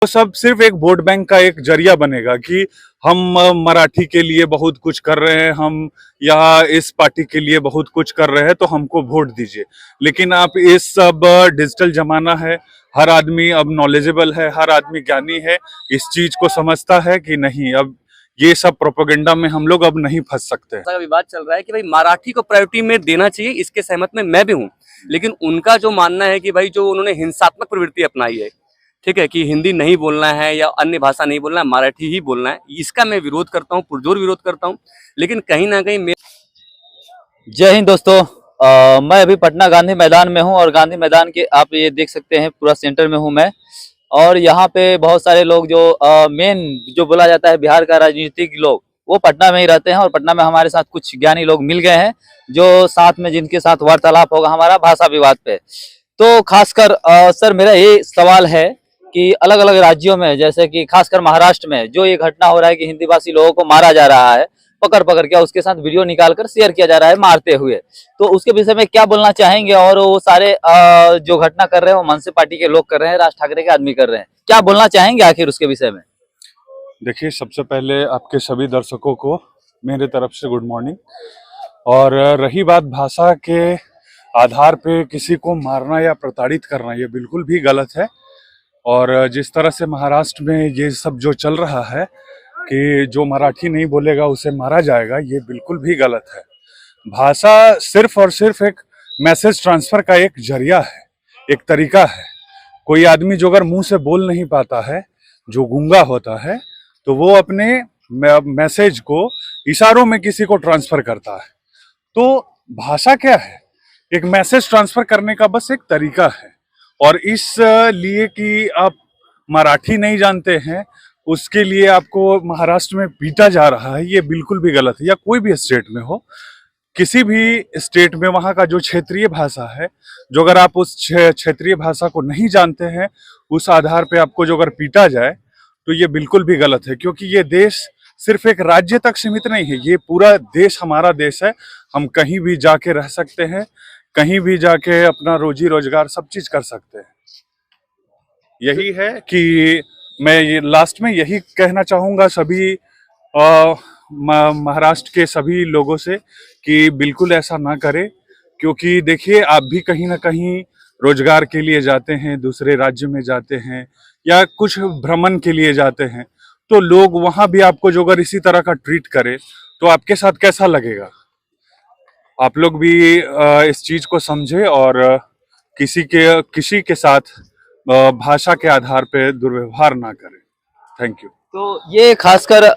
वो सब सिर्फ एक वोट बैंक का एक जरिया बनेगा कि हम मराठी के लिए बहुत कुछ कर रहे हैं, हम यहाँ इस पार्टी के लिए बहुत कुछ कर रहे हैं तो हमको वोट दीजिए। लेकिन आप इस सब डिजिटल जमाना है, हर आदमी अब नॉलेजेबल है, हर आदमी ज्ञानी है, इस चीज को समझता है कि नहीं अब ये सब प्रोपेगेंडा में हम लोग अब नहीं फंस सकते। ऐसा विवाद चल रहा है कि भाई मराठी को प्रायोरिटी में देना चाहिए, इसके सहमत में मैं भी हूँ। लेकिन उनका जो मानना है कि भाई जो उन्होंने हिंसात्मक प्रवृत्ति अपनाई है, ठीक है, कि हिंदी नहीं बोलना है या अन्य भाषा नहीं बोलना है, मराठी ही बोलना है, इसका मैं विरोध करता हूँ, पुरजोर विरोध करता हूँ। लेकिन कहीं ना कहीं जय हिंद दोस्तों। मैं अभी पटना गांधी मैदान में हूं और गांधी मैदान के आप ये देख सकते हैं पूरा सेंटर में हूं मैं। और यहाँ पे बहुत सारे लोग जो मेन जो बोला जाता है बिहार का राजनीतिक लोग, वो पटना में ही रहते हैं। और पटना में हमारे साथ कुछ ज्ञानी लोग मिल गए हैं जो साथ में जिनके साथ वार्तालाप होगा हमारा भाषा विवाद पे। तो खासकर सर मेरा ये सवाल है कि अलग अलग राज्यों में, जैसे कि खासकर महाराष्ट्र में जो ये घटना हो रहा है कि हिंदी भाषी लोगों को मारा जा रहा है, पकड़ पकड़ के उसके साथ वीडियो निकालकर शेयर किया जा रहा है मारते हुए, तो उसके विषय में क्या बोलना चाहेंगे? और वो सारे जो घटना कर रहे हैं वो मनसे पार्टी के लोग कर रहे हैं, राज ठाकरे के आदमी कर रहे हैं, क्या बोलना चाहेंगे आखिर उसके विषय में? देखिए, सबसे पहले आपके सभी दर्शकों को मेरे तरफ से गुड मॉर्निंग। और रही बात भाषा के आधार पे किसी को मारना या प्रताड़ित करना, ये बिल्कुल भी गलत है। और जिस तरह से महाराष्ट्र में ये सब जो चल रहा है कि जो मराठी नहीं बोलेगा उसे मारा जाएगा, ये बिल्कुल भी गलत है। भाषा सिर्फ और सिर्फ एक मैसेज ट्रांसफर का एक जरिया है, एक तरीका है। कोई आदमी जो अगर मुंह से बोल नहीं पाता है, जो गूंगा होता है, तो वो अपने मैसेज को इशारों में किसी को ट्रांसफर करता है। तो भाषा क्या है? एक मैसेज ट्रांसफर करने का बस एक तरीका है। और इस लिए कि आप मराठी नहीं जानते हैं उसके लिए आपको महाराष्ट्र में पीटा जा रहा है, ये बिल्कुल भी गलत है। या कोई भी स्टेट में हो, किसी भी स्टेट में वहाँ का जो क्षेत्रीय भाषा है, जो अगर आप उस क्षेत्रीय भाषा को नहीं जानते हैं, उस आधार पे आपको जो अगर पीटा जाए तो ये बिल्कुल भी गलत है। क्योंकि ये देश सिर्फ एक राज्य तक सीमित नहीं है, ये पूरा देश हमारा देश है। हम कहीं भी जाके रह सकते हैं, कहीं भी जाके अपना रोजी रोजगार सब चीज कर सकते हैं। यही है कि मैं ये लास्ट में यही कहना चाहूंगा सभी महाराष्ट्र के सभी लोगों से कि बिल्कुल ऐसा ना करें। क्योंकि देखिए, आप भी कहीं ना कहीं रोजगार के लिए जाते हैं, दूसरे राज्य में जाते हैं या कुछ भ्रमण के लिए जाते हैं, तो लोग वहां भी आपको जो अगर इसी तरह का ट्रीट करे तो आपके साथ कैसा लगेगा? आप लोग भी इस चीज को समझे और किसी के साथ भाषा के आधार पे दुर्व्यवहार ना करें। Thank you. तो ये खासकर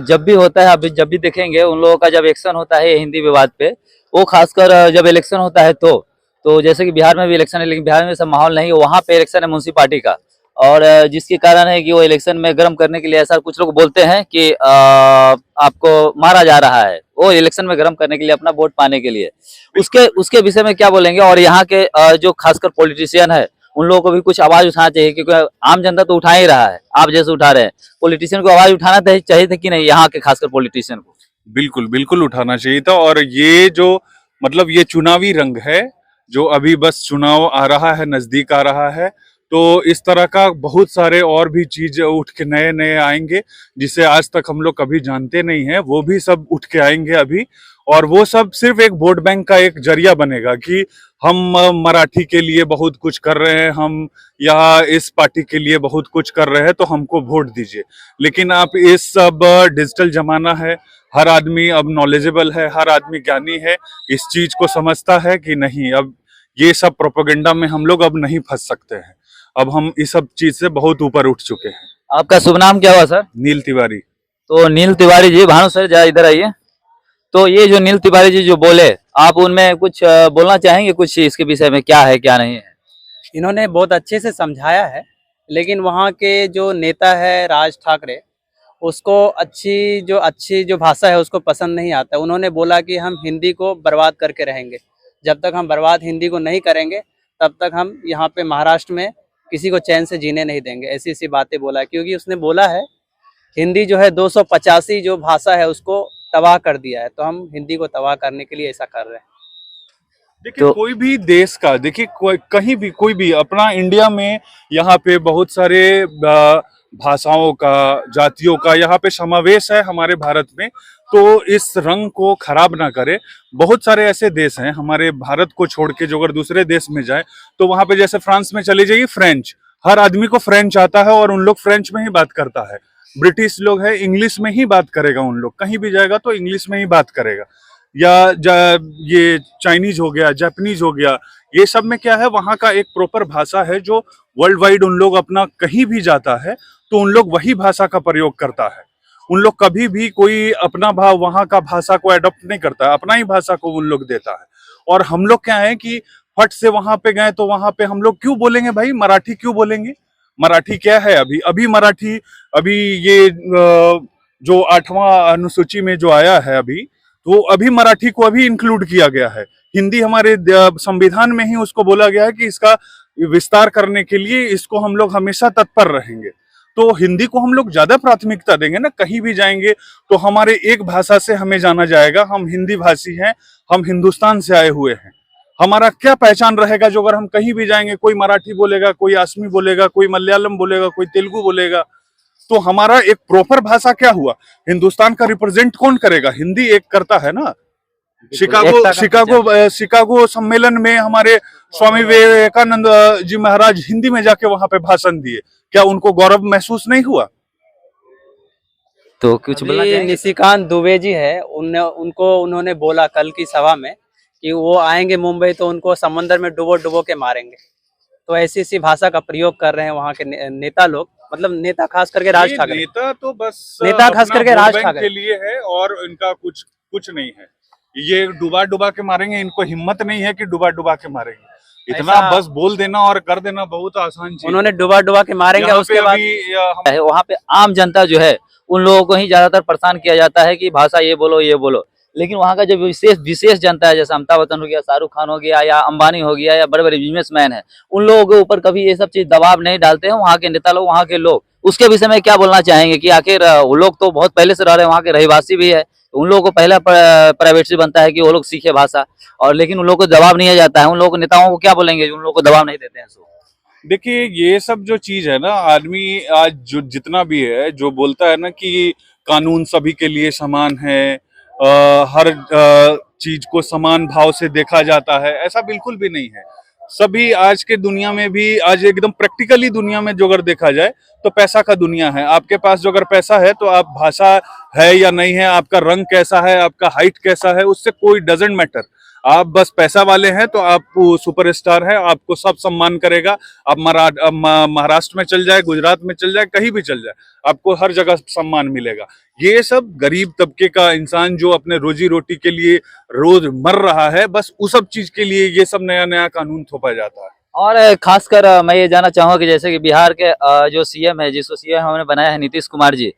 जब भी होता है, अभी जब भी देखेंगे उन लोगों का जब एक्शन होता है हिंदी विवाद पे, वो खासकर जब इलेक्शन होता है तो जैसे कि बिहार में भी इलेक्शन है, लेकिन बिहार में ऐसा माहौल नहीं है। वहाँ पे इलेक्शन है म्यूनसिपालिटी का, और जिसके कारण है कि वो इलेक्शन में गर्म करने के लिए ऐसा कुछ लोग बोलते हैं कि आपको मारा जा रहा है, वो इलेक्शन में गर्म करने के लिए, अपना वोट पाने के लिए। उसके विषय में क्या बोलेंगे? और यहाँ के जो खासकर पॉलिटिशियन है, उन लोगों को भी कुछ आवाज उठाना चाहिए, क्योंकि आम जनता तो उठा ही रहा है, आप जैसे उठा रहे हैं। पॉलिटिशियन को आवाज उठाना चाहिए था कि नहीं, यहाँ के खासकर पॉलिटिशियन को? बिल्कुल बिल्कुल उठाना चाहिए था। और ये जो मतलब ये चुनावी रंग है, जो अभी बस चुनाव आ रहा है, नजदीक आ रहा है, तो इस तरह का बहुत सारे और भी चीज उठ के नए नए आएंगे जिसे आज तक हम लोग कभी जानते नहीं है, वो भी सब उठ के आएंगे अभी। और वो सब सिर्फ एक वोट बैंक का एक जरिया बनेगा कि हम मराठी के लिए बहुत कुछ कर रहे हैं, हम यहाँ इस पार्टी के लिए बहुत कुछ कर रहे हैं तो हमको वोट दीजिए। लेकिन आप इस सब डिजिटल जमाना है, हर आदमी अब नॉलेजेबल है, हर आदमी ज्ञानी है, इस चीज को समझता है कि नहीं अब ये सब प्रोपेगेंडा में हम लोग अब नहीं फंस सकते हैं। अब हम इस सब चीज से बहुत ऊपर उठ चुके हैं। आपका शुभ नाम क्या हुआ सर? नील तिवारी। तो नील तिवारी जी, भानु सर जरा इधर आइए। तो ये जो नील तिवारी जी जो बोले, आप उनमें कुछ बोलना चाहेंगे? कुछ इसके विषय में क्या है क्या नहीं है? इन्होंने बहुत अच्छे से समझाया है, लेकिन वहाँ के जो नेता है राज ठाकरे, उसको अच्छी जो भाषा है उसको पसंद नहीं आता। उन्होंने बोला कि हम हिंदी को बर्बाद करके रहेंगे। जब तक हम बर्बाद हिंदी को नहीं करेंगे तब तक हम यहाँ पे महाराष्ट्र में किसी को चैन से जीने नहीं देंगे। ऐसी ऐसी बातें बोला है, क्योंकि उसने बोला है हिंदी जो है 285 जो भाषा है उसको तबाह कर दिया है, तो हम हिंदी को तबाह करने के लिए ऐसा कर रहे हैं। देखिए तो कोई भी देश का, देखिए कहीं भी कोई भी अपना इंडिया में यहाँ पे बहुत सारे भाषाओं का, जातियों का यहाँ पे समावेश है हमारे भारत में। तो इस रंग को खराब ना करे। बहुत सारे ऐसे देश हैं हमारे भारत को छोड़ के, जो अगर दूसरे देश में जाए तो वहां पे जैसे फ्रांस में चले जाइए, फ्रेंच, हर आदमी को फ्रेंच आता है और उन लोग फ्रेंच में ही बात करता है। ब्रिटिश लोग है, इंग्लिश में ही बात करेगा, उन लोग कहीं भी जाएगा तो इंग्लिश में ही बात करेगा। या ये चाइनीज हो गया, जापानीज हो गया, ये सब में क्या है, वहाँ का एक प्रॉपर भाषा है जो वर्ल्ड वाइड उन लोग अपना कहीं भी जाता है तो उन लोग वही भाषा का प्रयोग करता है। उन लोग कभी भी कोई अपना भाव वहाँ का भाषा को अडॉप्ट नहीं करता है, अपना ही भाषा को उन लोग देता है। और हम लोग क्या है कि फट से वहां पे गए तो वहां पे हम लोग क्यों बोलेंगे भाई, मराठी क्यों बोलेंगे? मराठी क्या है? अभी अभी मराठी, अभी ये जो 8वां अनुसूची में जो आया है अभी, तो अभी मराठी को अभी इंक्लूड किया गया है। हिंदी हमारे संविधान में ही उसको बोला गया है कि इसका विस्तार करने के लिए इसको हम लोग हमेशा तत्पर रहेंगे। तो हिंदी को हम लोग ज्यादा प्राथमिकता देंगे ना, कहीं भी जाएंगे तो हमारे एक भाषा से हमें जाना जाएगा, हम हिंदी भाषी हैं, हम हिंदुस्तान से आए हुए हैं। हमारा क्या पहचान रहेगा जो अगर हम कहीं भी जाएंगे, कोई मराठी बोलेगा, कोई असमी बोलेगा, कोई मलयालम बोलेगा, कोई तेलुगु बोलेगा, तो हमारा एक प्रॉपर भाषा क्या हुआ? हिंदुस्तान का रिप्रेजेंट कौन करेगा? हिंदी एक करता है ना। शिकागो सम्मेलन में हमारे स्वामी विवेकानंद जी महाराज हिंदी में जाके वहां पे भाषण दिए, क्या उनको गौरव महसूस नहीं हुआ? तो कुछ बोलना अभी चाहेंगे? निशिकांत दुबे जी है, उनको उन्होंने बोला कल की सभा में कि वो आएंगे मुंबई तो उनको समंदर में डुबो डुबो के मारेंगे। तो ऐसी ऐसी भाषा का प्रयोग कर रहे हैं वहाँ के नेता लोग, मतलब नेता खास करके राज ये ठाकरे। नेता तो बस नेता खास अपना करके वोट राज बैंक ठाकरे के लिए है और इनका कुछ कुछ नहीं है। ये डुबा डुबा के मारेंगे, इनको हिम्मत नहीं है कि डुबा डुबा के मारेंगे। इतना ऐसा बस बोल देना और कर देना बहुत आसान चीज उन्होंने है। डुबा डुबा के मारेंगे, यहाँ पे उसके बाद अभी है वहाँ पे आम जनता जो है उन लोगों को ही ज्यादातर परेशान किया जाता है कि भाषा ये बोलो ये बोलो। लेकिन वहाँ का जो विशेष विशेष जनता है, जैसे अमिताभ बच्चन हो गया, शाहरुख खान हो गया, या अंबानी हो गया, या बड़े बड़े बिजनेसमैन है, उन लोगों के ऊपर कभी ये सब चीज दबाव नहीं डालते हैं वहाँ के नेता लोग, वहाँ के लोग। उसके विषय में क्या बोलना चाहेंगे कि आखिर वो लोग तो बहुत पहले से रह रहे हैं, वहाँ के रहवासी भी है, उन लोगों को पहला प्राइवेसी बनता है कि वो लोग सीखे भाषा, और लेकिन उन लोगों को दबाव नहीं जाता है। उन लोगों को नेताओं को क्या बोलेंगे उन लोगों को दबाव नहीं देते हैं? देखिए ये सब जो चीज है ना, आदमी आज जो जितना भी है जो बोलता है ना कि कानून सभी के लिए समान है, हर चीज को समान भाव से देखा जाता है, ऐसा बिल्कुल भी नहीं है। सभी आज के दुनिया में भी, आज एकदम प्रैक्टिकली दुनिया में जो अगर देखा जाए तो पैसा का दुनिया है। आपके पास जो अगर पैसा है तो आप भाषा है या नहीं है, आपका रंग कैसा है, आपका हाइट कैसा है, उससे कोई डजेंट मैटर। आप बस पैसा वाले हैं तो आप सुपरस्टार हैं, आपको सब सम्मान करेगा। आप महाराष्ट्र में चल जाए, गुजरात में चल जाए, कहीं भी चल जाए, आपको हर जगह सम्मान मिलेगा। ये सब गरीब तबके का इंसान जो अपने रोजी रोटी के लिए रोज मर रहा है, बस उस सब चीज के लिए ये सब नया नया कानून थोपा जाता है। और खासकर मैं ये जानना चाहूंगा कि जैसे कि बिहार के जो सीएम है, जिसको सीएम हमने बनाया है नीतीश कुमार जी,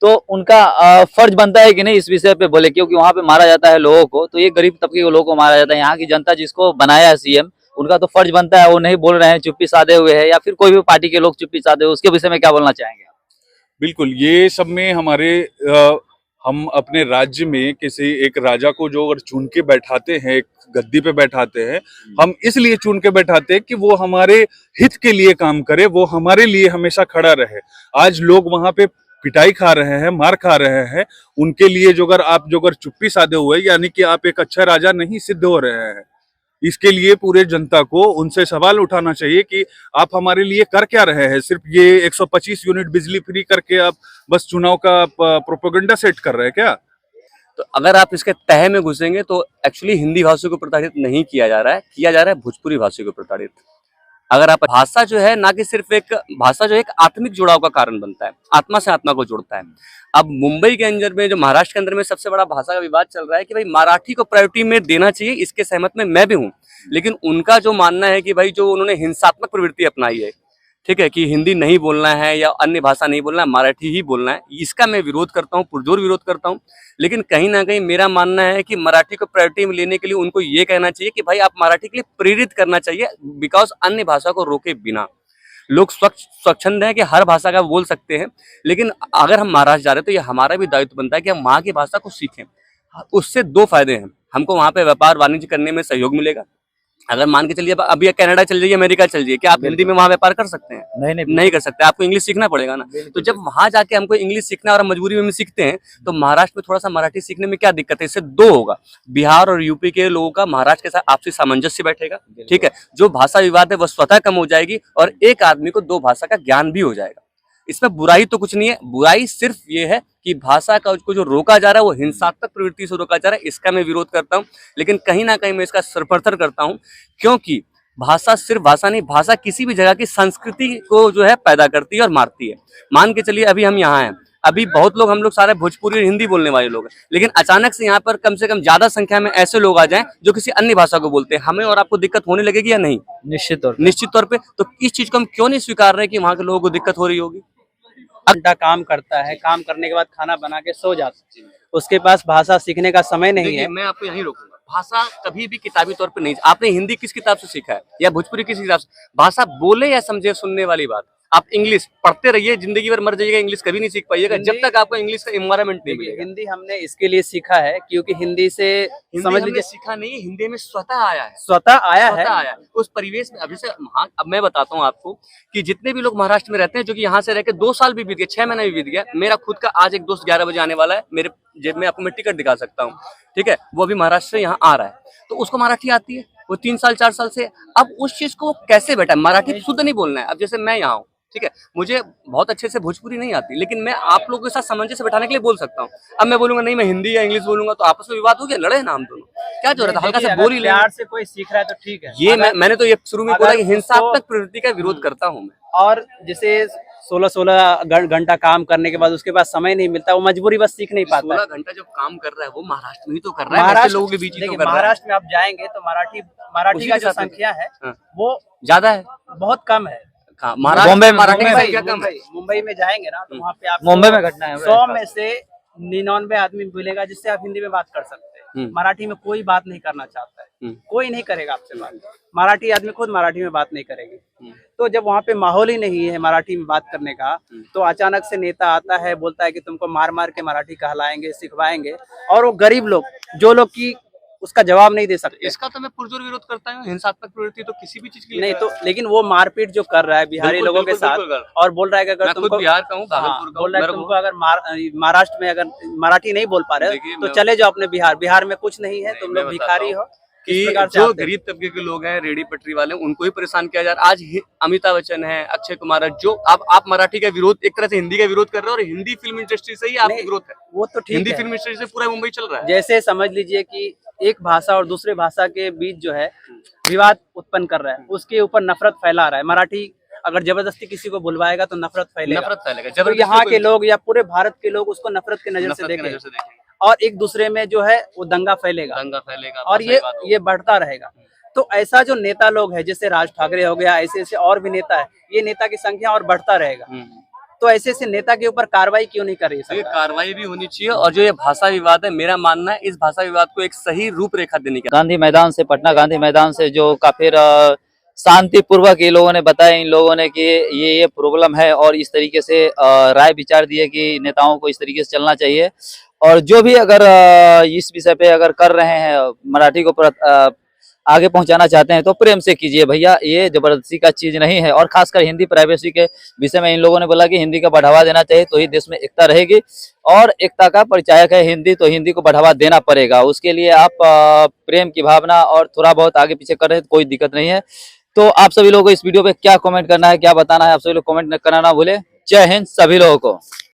तो उनका फर्ज बनता है कि नहीं इस विषय पे बोले, क्योंकि वहां पे मारा जाता है लोगों को, तो ये गरीब तबके के लोगों को मारा जाता है। यहाँ की जनता जिसको बनाया है सीएम, उनका तो फर्ज बनता है, वो नहीं बोल रहे हैं, चुप्पी साधे हुए हैं, या फिर कोई भी पार्टी के लोग चुप्पी साधे हुए, उसके विषय में क्या बोलना चाहेंगे? बिल्कुल, ये सब में हमारे हम अपने राज्य में किसी एक राजा को जो अगर चुन के बैठाते हैं, एक गद्दी पे बैठाते हैं, हम इसलिए चुन के बैठाते हैं कि वो हमारे हित के लिए काम करे, वो हमारे लिए हमेशा खड़ा रहे। आज लोग वहां पे पिटाई खा रहे हैं, मार खा रहे हैं, उनके लिए जो अगर चुप्पी साधे हुए, यानी कि आप एक अच्छा राजा नहीं सिद्ध हो रहे हैं। इसके लिए पूरे जनता को उनसे सवाल उठाना चाहिए कि आप हमारे लिए कर क्या रहे हैं। सिर्फ ये 125 यूनिट बिजली फ्री करके आप बस चुनाव का प्रोपेगेंडा सेट कर रहे हैं क्या? तो अगर आप इसके तह में घुसेंगे तो एक्चुअली हिंदी भाषा को प्रताड़ित नहीं किया जा रहा है, किया जा रहा है भोजपुरी भाषा को प्रताड़ित। अगर आप भाषा जो है ना कि सिर्फ एक भाषा जो एक आत्मिक जुड़ाव का कारण बनता है, आत्मा से आत्मा को जोड़ता है। अब मुंबई के अंदर में, जो महाराष्ट्र के अंदर में सबसे बड़ा भाषा का विवाद चल रहा है कि भाई मराठी को प्रायोरिटी में देना चाहिए, इसके सहमत में मैं भी हूँ। लेकिन उनका जो मानना है कि भाई जो उन्होंने हिंसात्मक प्रवृत्ति अपनाई है, ठीक है, कि हिंदी नहीं बोलना है या अन्य भाषा नहीं बोलना है, मराठी ही बोलना है, इसका मैं विरोध करता हूँ, पुरजोर विरोध करता हूँ। लेकिन कहीं ना कहीं मेरा मानना है कि मराठी को प्रायोरिटी में लेने के लिए उनको ये कहना चाहिए कि भाई आप मराठी के लिए प्रेरित करना चाहिए, बिकॉज अन्य भाषा को रोके बिना लोग स्वच्छंद है कि हर भाषा का बोल सकते हैं। लेकिन अगर हम महाराष्ट्र जा रहे हैं तो ये हमारा भी दायित्व बनता है कि हम वहाँ की भाषा को सीखें। उससे दो फायदे हैं, हमको वहाँ पे व्यापार वाणिज्य करने में सहयोग मिलेगा, अगर मान के चलिए अभी कनाडा चल जाइए, अमेरिका चल जाइए, क्या आप हिंदी में वहाँ व्यापार कर सकते हैं? नहीं कर सकते, आपको इंग्लिश सीखना पड़ेगा ना। तो जब वहां जाके हमको इंग्लिश सीखना और हम मजबूरी में सीखते हैं, तो महाराष्ट्र में थोड़ा सा मराठी सीखने में क्या दिक्कत है? इससे दो होगा, बिहार और यूपी के लोगों का महाराष्ट्र के साथ आपसी सामंजस्य बैठेगा, ठीक है, जो भाषा विवाद है वह स्वतः कम हो जाएगी और एक आदमी को दो भाषा का ज्ञान भी हो जाएगा। इसमें बुराई तो कुछ नहीं है, बुराई सिर्फ ये है कि भाषा का को जो रोका जा रहा है वो हिंसात्मक प्रवृत्ति से रोका जा रहा है, इसका मैं विरोध करता हूँ। समर्थन कहीं ना कहीं मैं इसका समर्थन करता हूँ, क्योंकि भाषा सिर्फ भाषा नहीं, भाषा किसी भी जगह की संस्कृति को जो है पैदा करती है और मारती है। मान के चलिए अभी हम यहाँ हैं, अभी बहुत लोग, हम लोग सारे भोजपुरी और हिंदी बोलने वाले लोग हैं, लेकिन अचानक से यहाँ पर कम से कम ज्यादा संख्या में ऐसे लोग आ जाएं जो किसी अन्य भाषा को बोलते हैं, हमें और आपको दिक्कत होने लगेगी या नहीं? निश्चित तौर पे। तो इस चीज को हम क्यों नहीं स्वीकार रहे कि वहाँ के लोगों को दिक्कत हो रही होगी? घंटा काम करता है, काम करने के बाद खाना बना के सो जाता है, उसके पास भाषा सीखने का समय नहीं है। मैं आपको यहीं रोकूंगा, भाषा कभी भी किताबी तौर पे नहीं। आपने हिंदी किस किताब से सीखा है या भोजपुरी किस किताब से? भाषा बोले या समझे सुनने वाली बात। आप इंग्लिश पढ़ते रहिए, जिंदगी भर मर जाइएगा, इंग्लिश कभी नहीं सीख पाइएगा जब तक आपको इंग्लिश का एनवायरनमेंट नहीं मिलेगा। हिंदी हमने इसके लिए सीखा है क्योंकि हिंदी से समझ लीजिए सीखा नहीं, हिंदी में स्वतः आया है, स्वतः आया है उस परिवेश में। अभी से हाँ, अब मैं बताता हूँ आपको कि जितने भी लोग महाराष्ट्र में रहते हैं, जो कि यहाँ से रह के 2 साल भी बीत गए, 6 महीने भी बीत गया। मेरा खुद का आज एक दोस्त 11 बजे आने वाला है, मेरे जेब में आपको मैं टिकट दिखा सकता हूँ, ठीक है, वो अभी महाराष्ट्र से यहाँ आ रहा है, तो उसको मराठी आती है, वो 3 साल 4 साल से। अब उस चीज को कैसे बैठा, मराठी शुद्ध नहीं बोलना है। अब जैसे मैं यहाँ हूँ, ठीक है, मुझे बहुत अच्छे से भोजपुरी नहीं आती, लेकिन मैं आप लोगों के साथ सामंजस्य बैठाने के लिए बोल सकता हूँ। अब मैं बोलूंगा नहीं मैं हिंदी या इंग्लिश बोलूंगा तो आपस में विवाद हो गया, लड़े ना हम दोनों, क्या जरूरत है? हल्का से बोल ही ले। प्यार से कोई सीख रहा है तो ठीक है। ये मैंने तो ये शुरू में बोला कि हिंसात्मक प्रवृत्ति का विरोध करता हूँ मैं। और जैसे 16 घंटा काम करने के बाद उसके पास समय नहीं मिलता, वो मजबूरी बस सीख नहीं पाता। 16 घंटा जो काम कर रहा है वो महाराष्ट्र में ही तो कर रहा है, ऐसे लोगों के बीच ही तो कर रहा है। महाराष्ट्र में आप जाएंगे तो मराठी का जो संख्या है वो ज्यादा है, बहुत कम है। मुंबई में मुंबई में जाएंगे ना तो वहाँ पे आप मुंबई में घटना है 100 में से 99 आदमी मिलेगा जिससे आप हिंदी में बात कर सकते हैं। मराठी में कोई बात नहीं करना चाहता है, कोई नहीं करेगा आपसे बात। मराठी आदमी खुद मराठी में बात नहीं करेगी। तो जब वहाँ पे माहौल ही नहीं है मराठी में बात करने का, तो अचानक से नेता आता है, बोलता है कि तुमको मार मार के मराठी कहलाएंगे, सिखवाएंगे, और वो गरीब लोग, जो लोग की उसका जवाब नहीं दे सकते। इसका तो मैं पुरजोर विरोध करता हूँ। हिंसात्मक प्रवृत्ति तो किसी भी चीज की नहीं, तो लेकिन वो मारपीट जो कर रहा है बिहारी लोगों के साथ, और बोल रहा है कि अगर तुमको बिहार का हूँ, भागलपुर का, बोल रहा है तुमको अगर महाराष्ट्र में अगर मराठी नहीं बोल पा रहे हो तो चले जाओ अपने बिहार में कुछ नहीं है, तुम लोग भिखारी हो। कि जो गरीब तबके के लोग हैं, रेडी पटरी वाले, उनको ही परेशान किया जा रहा है। आज अमिताभ बच्चन है, अक्षय कुमार है, जो आप मराठी का विरोध, एक तरह से हिंदी का विरोध कर रहे हो, और हिंदी फिल्म इंडस्ट्री से ही आपका विरोध है। वो तो ठीक हिंदी है, फिल्म इंडस्ट्री से पूरा मुंबई चल रहा है। जैसे समझ लीजिए कि एक भाषा और दूसरे भाषा के बीच जो है विवाद उत्पन्न कर रहा है, उसके ऊपर नफरत फैला रहा है। मराठी अगर जबरदस्ती किसी को बुलवाएगा तो नफरत फैलेगा। तो यहाँ के लोग या पूरे भारत के लोग उसको नफरत की नजर से देखेंगे और एक दूसरे में जो है वो दंगा फैलेगा और ये बढ़ता रहेगा। तो ऐसा जो नेता लोग है, जैसे राज ठाकरे हो गया, ऐसे और भी नेता है, ये नेता की संख्या और बढ़ता रहेगा। तो ऐसे नेता के ऊपर कार्रवाई क्यों नहीं कर रही है? कार्रवाई भी होनी चाहिए। और जो ये भाषा विवाद है, मेरा मानना है इस भाषा विवाद को एक सही रूपरेखा देने की। गांधी मैदान से, पटना गांधी मैदान से जो काफी शांतिपूर्वक ये लोगों ने बताया, इन लोगों ने कि ये प्रॉब्लम है और इस तरीके से राय विचार दिए कि नेताओं को इस तरीके से चलना चाहिए। और जो भी अगर इस विषय पे अगर कर रहे हैं, मराठी को आगे पहुंचाना चाहते हैं तो प्रेम से कीजिए भैया, ये जबरदस्ती का चीज नहीं है। और खासकर हिंदी प्राइवेसी के विषय में इन लोगों ने बोला कि हिंदी का बढ़ावा देना चाहिए, तो ही देश में एकता रहेगी। और एकता का परिचायक है हिंदी, तो हिंदी को बढ़ावा देना पड़ेगा। उसके लिए आप प्रेम की भावना और थोड़ा बहुत आगे पीछे कर रहे हैं तो कोई दिक्कत नहीं है। तो आप सभी लोगों को इस वीडियो पे क्या कमेंट करना है, क्या बताना है, आप सभी लोग कमेंट करना ना भूले। जय हिंद सभी लोगों को।